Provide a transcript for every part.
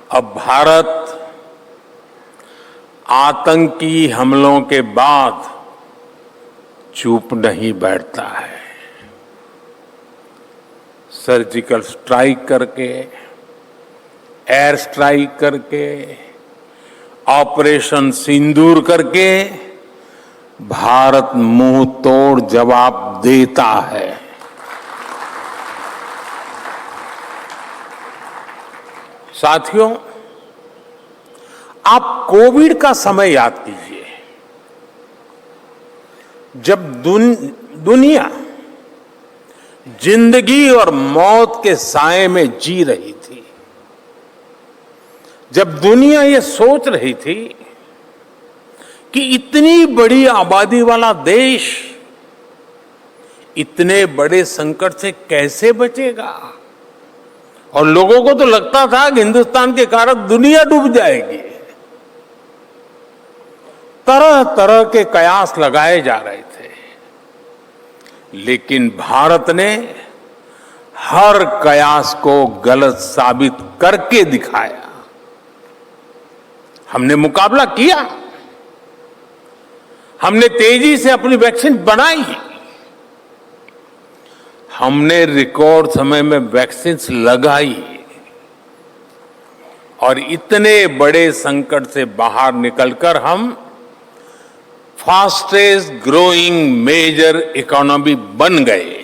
अब भारत आतंकी हमलों के बाद चुप नहीं बैठता है। सर्जिकल स्ट्राइक करके, एयर स्ट्राइक करके, ऑपरेशन सिंदूर करके भारत मुंह तोड़ जवाब देता है। साथियों, आप कोविड का समय याद कीजिए, जब दुनिया जिंदगी और मौत के साए में जी रही थी, जब दुनिया ये सोच रही थी कि इतनी बड़ी आबादी वाला देश इतने बड़े संकट से कैसे बचेगा, और लोगों को तो लगता था कि हिंदुस्तान के कारण दुनिया डूब जाएगी। तरह तरह के कयास लगाए जा रहे थे, लेकिन भारत ने हर कयास को गलत साबित करके दिखाया। हमने मुकाबला किया, हमने तेजी से अपनी वैक्सीन बनाई, हमने रिकॉर्ड समय में वैक्सीन लगाई और इतने बड़े संकट से बाहर निकलकर हम फास्टेस्ट ग्रोइंग मेजर इकोनॉमी बन गए।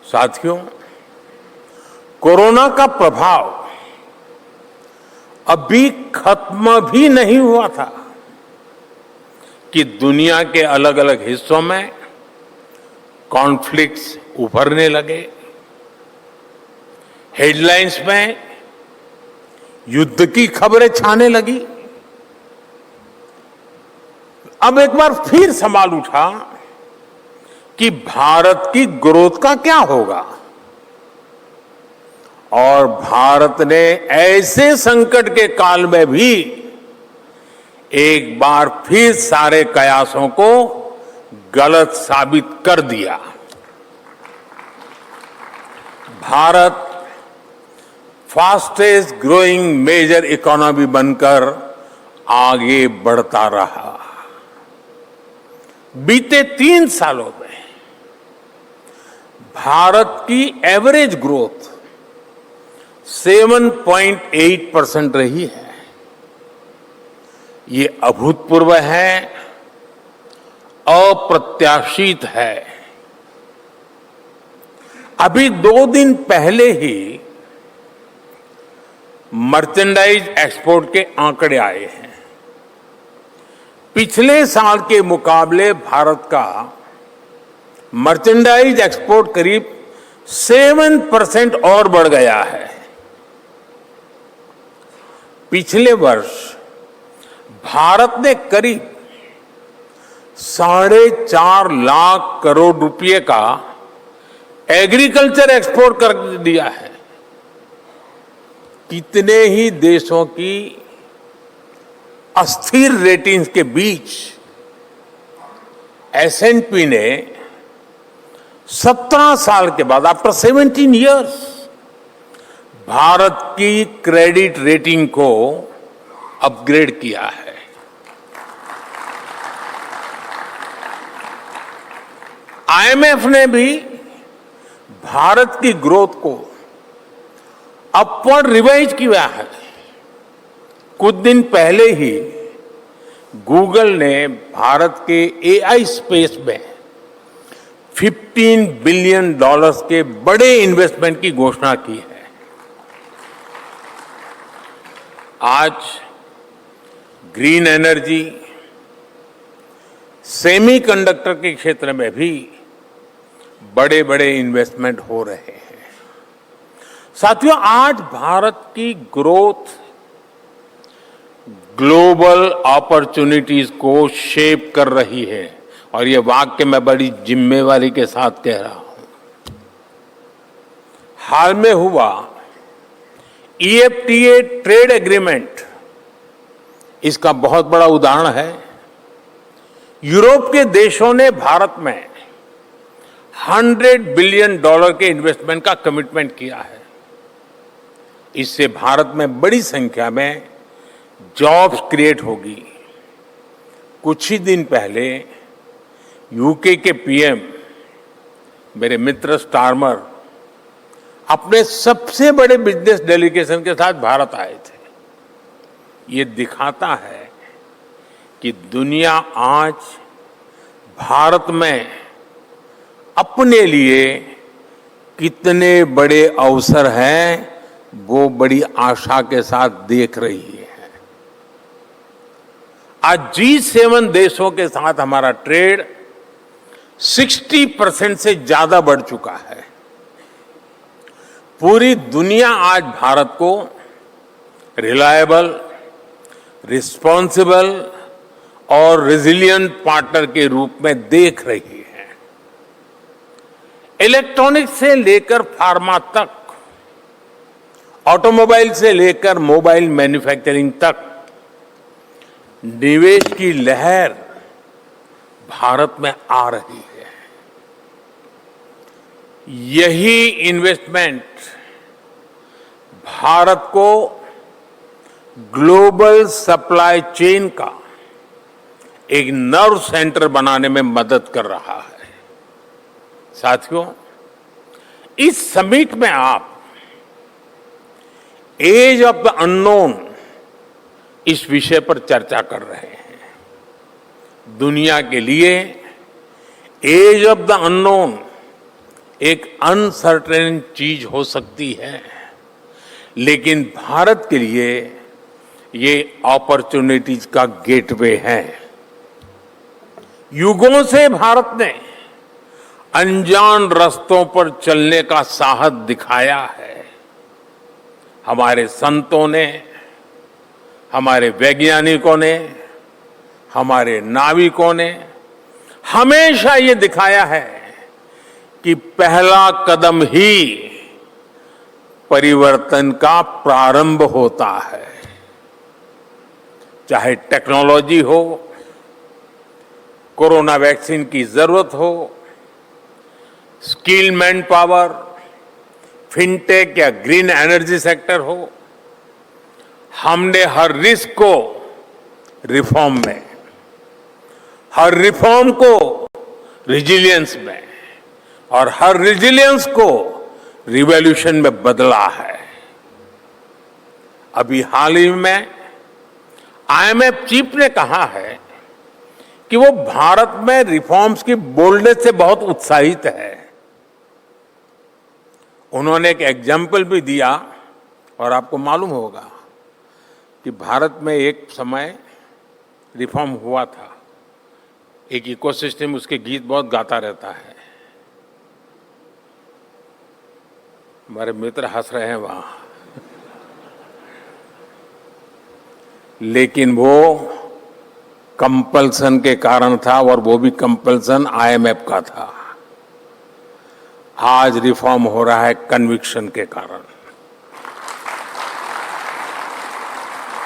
साथियों, कोरोना का प्रभाव अभी खत्म भी नहीं हुआ था कि दुनिया के अलग अलग हिस्सों में कॉन्फ्लिक्ट्स उभरने लगे। हेडलाइंस में युद्ध की खबरें छाने लगी। अब एक बार फिर सवाल उठा कि भारत की ग्रोथ का क्या होगा, और भारत ने ऐसे संकट के काल में भी एक बार फिर सारे कयासों को गलत साबित कर दिया। Bharat fastest growing major economy बनकर आगे बढ़ता रहा। बीते 3 सालों में भारत की एवरेज ग्रोथ 7.8% रही है। ये अभूतपूर्व है, अप्रत्याशित है। अभी 2 दिन पहले ही मर्चेंडाइज एक्सपोर्ट के आंकड़े आए हैं। पिछले साल के मुकाबले भारत का मर्चेंडाइज एक्सपोर्ट करीब 7% और बढ़ गया है। पिछले वर्ष भारत ने करीब 4.5 लाख करोड़ रुपए का एग्रीकल्चर एक्सपोर्ट कर दिया है। कितने ही देशों की अस्थिर रेटिंग्स के बीच S&P ने 17 साल के बाद, आफ्टर 17 इयर्स, भारत की क्रेडिट रेटिंग को अपग्रेड किया है। IMF ने भी भारत की ग्रोथ को अपवर्ड रिवाइज किया है। कुछ दिन पहले ही गूगल ने भारत के AI स्पेस में $15 बिलियन के बड़े इन्वेस्टमेंट की घोषणा की है। आज ग्रीन एनर्जी, सेमीकंडक्टर के क्षेत्र में भी बड़े बड़े इन्वेस्टमेंट हो रहे हैं। साथियों, आज भारत की ग्रोथ ग्लोबल अपॉर्चुनिटीज को शेप कर रही है, और ये वाक्य मैं बड़ी जिम्मेवारी के साथ कह रहा हूं। हाल में हुआ EFTA ट्रेड एग्रीमेंट इसका बहुत बड़ा उदाहरण है। यूरोप के देशों ने भारत में $100 बिलियन के इन्वेस्टमेंट का कमिटमेंट किया है। इससे भारत में बड़ी संख्या में जॉब्स क्रिएट होगी। कुछ ही दिन पहले यूके के पीएम मेरे मित्र स्टारमर अपने सबसे बड़े बिजनेस डेलीगेशन के साथ भारत आए थे। ये दिखाता है कि दुनिया आज भारत में अपने लिए कितने बड़े अवसर हैं वो बड़ी आशा के साथ देख रही है। आज G7 देशों के साथ हमारा ट्रेड 60% से ज्यादा बढ़ चुका है। पूरी दुनिया आज भारत को रिलायबल, रिस्पॉन्सिबल और रेजिलिएंट पार्टनर के रूप में देख रही है। इलेक्ट्रॉनिक्स से लेकर फार्मा तक, ऑटोमोबाइल से लेकर मोबाइल मैन्युफैक्चरिंग तक निवेश की लहर भारत में आ रही है। यही इन्वेस्टमेंट भारत को ग्लोबल सप्लाई चेन का एक नर्व सेंटर बनाने में मदद कर रहा है। साथियों, इस समिट में आप एज ऑफ द अननोन इस विषय पर चर्चा कर रहे हैं। दुनिया के लिए एज ऑफ द अननोन एक अनसर्टेन चीज हो सकती है, लेकिन भारत के लिए ये अपॉर्चुनिटीज का गेटवे है। युगों से भारत ने अनजान रास्तों पर चलने का साहस दिखाया है। हमारे संतों ने, हमारे वैज्ञानिकों ने, हमारे नाविकों ने हमेशा ये दिखाया है कि पहला कदम ही परिवर्तन का प्रारंभ होता है। चाहे टेक्नोलॉजी हो, कोरोना वैक्सीन की जरूरत हो, स्किल मैन पावर, फिनटेक या ग्रीन एनर्जी सेक्टर हो, हमने हर रिस्क को रिफॉर्म में, हर रिफॉर्म को रिजिलियंस में और हर रिजिलियंस को रिवॉल्यूशन में बदला है। अभी हाल ही में आईएमएफ चीफ ने कहा है कि वो भारत में रिफॉर्म्स की बोल्डनेस से बहुत उत्साहित है। उन्होंने एक एग्जाम्पल भी दिया और आपको मालूम होगा कि भारत में एक समय रिफॉर्म हुआ था। एक इकोसिस्टम, उसके गीत बहुत गाता रहता है। हमारे मित्र हंस रहे हैं वहां, लेकिन वो कंपल्सन के कारण था और वो भी कंपल्सन आईएमएफ का था। आज रिफॉर्म हो रहा है कन्विक्शन के कारण,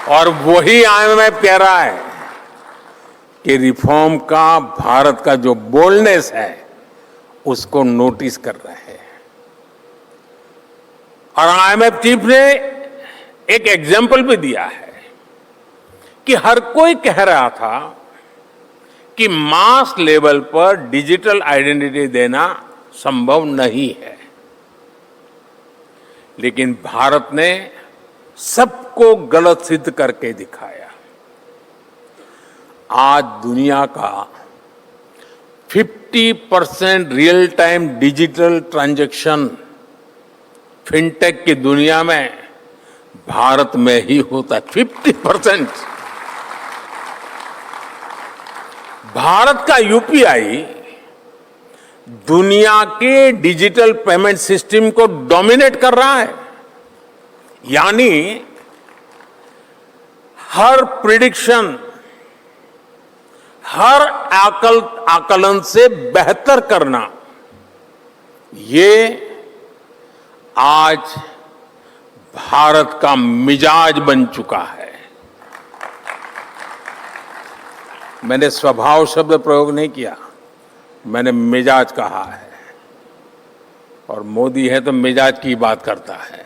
और वही आईएमएफ कह रहा है कि रिफॉर्म का भारत का जो बोल्डनेस है उसको नोटिस कर रहे हैं। और आईएमएफ चीफ ने एक एग्जाम्पल भी दिया है कि हर कोई कह रहा था कि मास लेवल पर डिजिटल आइडेंटिटी देना संभव नहीं है, लेकिन भारत ने सबको गलत सिद्ध करके दिखाया। आज दुनिया का 50% real time digital transaction fintech की दुनिया में भारत में ही होता है। 50%। भारत का यूपीआई दुनिया के डिजिटल पेमेंट सिस्टम को डोमिनेट कर रहा है। यानी हर प्रिडिक्शन, हर आकलन से बेहतर करना, ये आज भारत का मिजाज बन चुका है। मैंने स्वभाव शब्द प्रयोग नहीं किया, मैंने मिजाज कहा है। और मोदी है तो मिजाज की बात करता है।